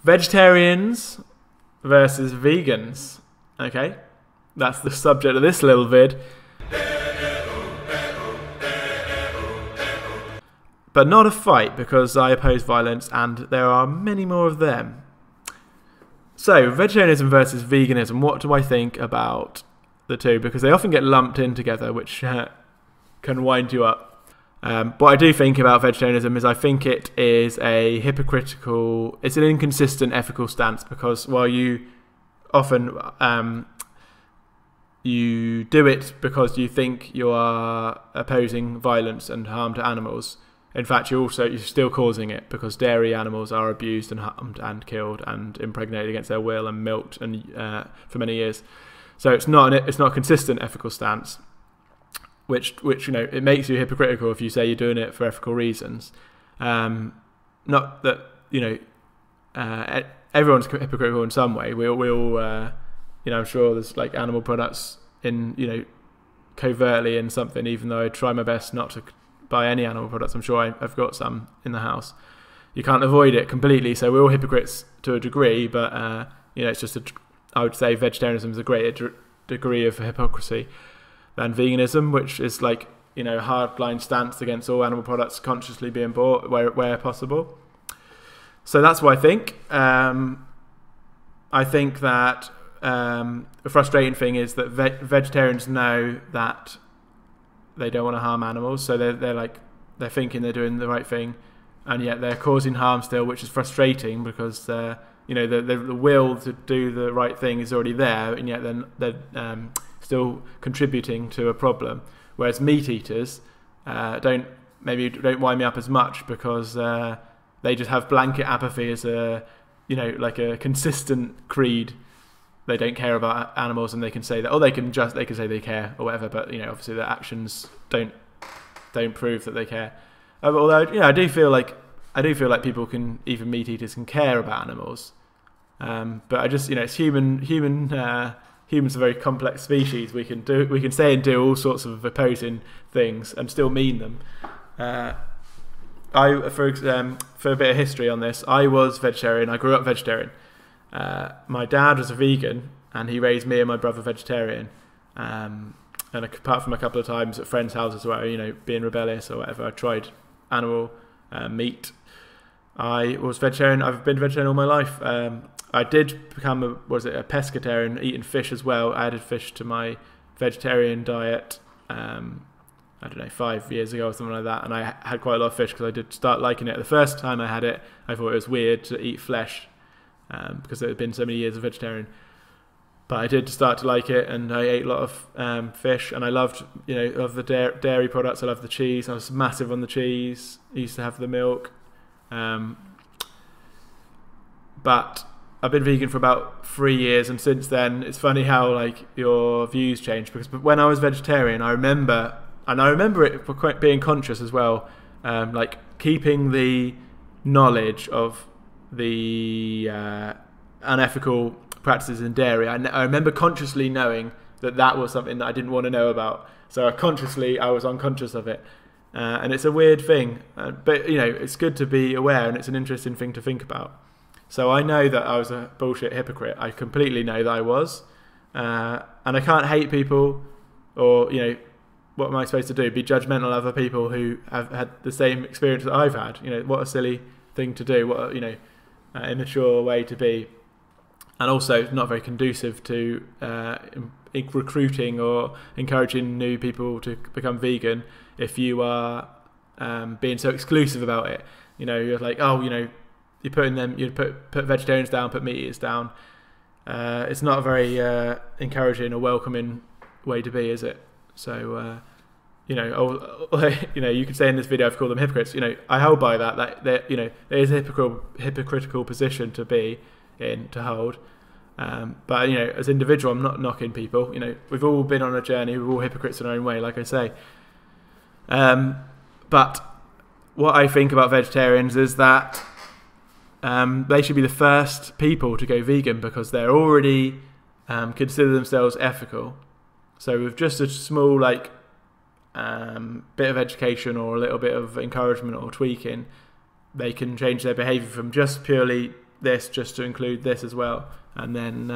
Vegetarians versus vegans. Okay, that's the subject of this little vid. But not a fight, because I oppose violence and there are many more of them. So, vegetarianism versus veganism, what do I think about the two? Because they often get lumped in together, which can wind you up. What I do think about vegetarianism is I think it is a hypocritical, it's an inconsistent ethical stance, because while you often you do it because you think you are opposing violence and harm to animals, in fact you're still causing it, because dairy animals are abused and harmed and killed and impregnated against their will and milked and for many years. So it's not a consistent ethical stance, which it makes you hypocritical if you say you're doing it for ethical reasons. Not that everyone's hypocritical in some way. We all I'm sure there's like animal products in covertly in something, even though I try my best not to buy any animal products. I'm sure I've got some in the house. You can't avoid it completely, so we're all hypocrites to a degree, but it's just I would say vegetarianism is a greater degree of hypocrisy than veganism, which is like a hardline stance against all animal products consciously being bought where possible. So that's what I think. I think that the frustrating thing is that vegetarians know that they don't want to harm animals, so they're thinking they're doing the right thing, and yet they're causing harm still, which is frustrating, because the will to do the right thing is already there, and yet they're still contributing to a problem. Whereas meat eaters don't wind me up as much, because they just have blanket apathy as a consistent creed. They don't care about animals, and they can say that, or they can say they care or whatever, but obviously their actions don't prove that they care. Although I do feel like people even meat eaters can care about animals, but I just it's humans are a very complex species. We can say and do all sorts of opposing things and still mean them. For a bit of history on this, I was vegetarian. I grew up vegetarian. My dad was a vegan, and he raised me and my brother vegetarian. And apart from a couple of times at friends' houses where being rebellious or whatever, I tried animal meat. I was vegetarian. I've been vegetarian all my life. I did become a pescatarian, eating fish as well. I added fish to my vegetarian diet. I don't know, 5 years ago or something like that, and I had quite a lot of fish because I did start liking it. The first time I had it, I thought it was weird to eat flesh, because it had been so many years of vegetarian. But I did start to like it, and I ate a lot of fish, and I loved, of the dairy products. I loved the cheese. I was massive on the cheese. I used to have the milk. But I've been vegan for about 3 years, and since then, it's funny how your views change. Because when I was vegetarian, I remember it for being conscious as well, keeping the knowledge of the unethical practices in dairy. I remember consciously knowing that was something that I didn't want to know about. So I was unconscious of it, and it's a weird thing. But it's good to be aware, and it's an interesting thing to think about. So I know that I was a bullshit hypocrite. I completely know that I was, and I can't hate people, or what am I supposed to do? Be judgmental of other people who have had the same experience that I've had? What a silly thing to do. What a, immature way to be, and also not very conducive to recruiting or encouraging new people to become vegan. If you are being so exclusive about it, you're like, you're putting them, you put vegetarians down, put meat eaters down. It's not a very encouraging or welcoming way to be, is it? So, you could say in this video I've called them hypocrites. I hold by that there is a hypocritical position to be in, to hold. But as an individual, I'm not knocking people. We've all been on a journey. We're all hypocrites in our own way, like I say. But what I think about vegetarians is that they should be the first people to go vegan, because they're already consider themselves ethical. So with just a small bit of education or a little bit of encouragement or tweaking, they can change their behaviour from just purely this just to include this as well, and then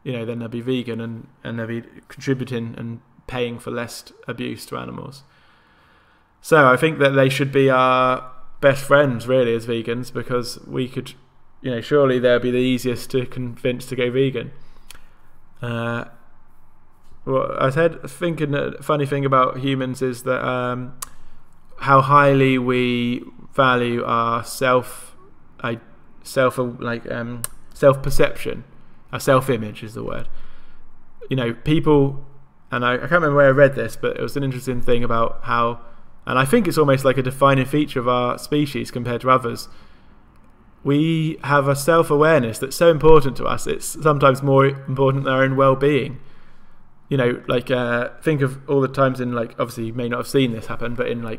then they'll be vegan and they'll be contributing and paying for less abuse to animals. So I think that they should be our best friends, really, as vegans, because we could, surely they'll be the easiest to convince to go vegan. Well, I think a funny thing about humans is that how highly we value our self-perception. Our self-image is the word. People, and I can't remember where I read this, but it was an interesting thing about how, and I think it's almost like a defining feature of our species compared to others. We have a self-awareness that's so important to us. It's sometimes more important than our own well-being. Think of all the times in, obviously you may not have seen this happen, but in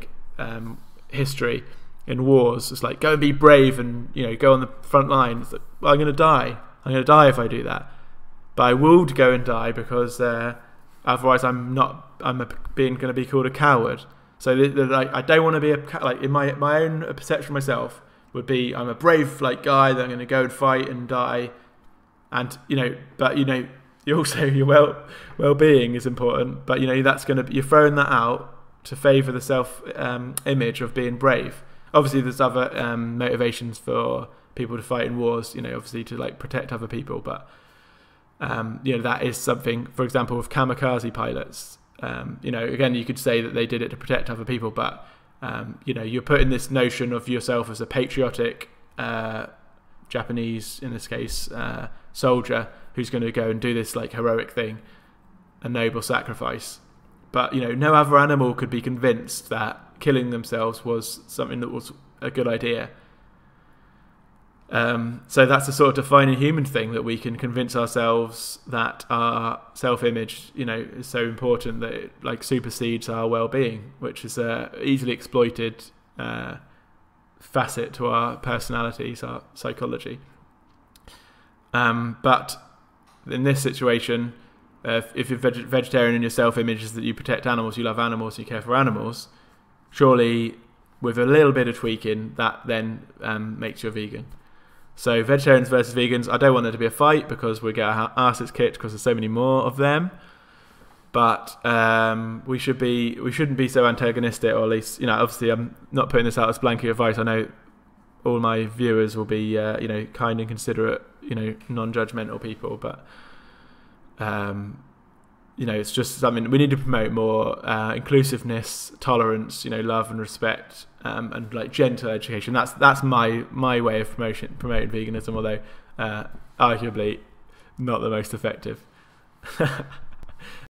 history, in wars, it's like, go and be brave and go on the front line. It's like, well, I'm going to die. I'm going to die if I do that. But I will go and die because otherwise I'm going to be called a coward. So I don't want to be in my own perception of myself would be, I'm a brave guy that I'm going to go and fight and die, and but you also, your well-being is important, but that's going to, you're throwing that out to favour the self image of being brave. Obviously there's other motivations for people to fight in wars, obviously to protect other people, but that is something, for example, with kamikaze pilots. Again, you could say that they did it to protect other people, but you're putting this notion of yourself as a patriotic Japanese, in this case, soldier who's going to go and do this heroic thing, a noble sacrifice. But no other animal could be convinced that killing themselves was something that was a good idea. So that's a sort of defining human thing, that we can convince ourselves that our self-image, is so important that it supersedes our well-being, which is a easily exploited facet to our personalities, our psychology. But in this situation, if you're vegetarian and your self-image is that you protect animals, you love animals, you care for animals, surely with a little bit of tweaking, that then makes you a vegan. So vegetarians versus vegans, I don't want there to be a fight because we get our asses kicked because there's so many more of them. But we shouldn't be so antagonistic, or at least, obviously I'm not putting this out as blanket advice. I know all my viewers will be kind and considerate, non-judgmental people, but it's just something we need to promote more: inclusiveness, tolerance, love and respect, and gentle education. That's my way of promoting veganism, although arguably not the most effective.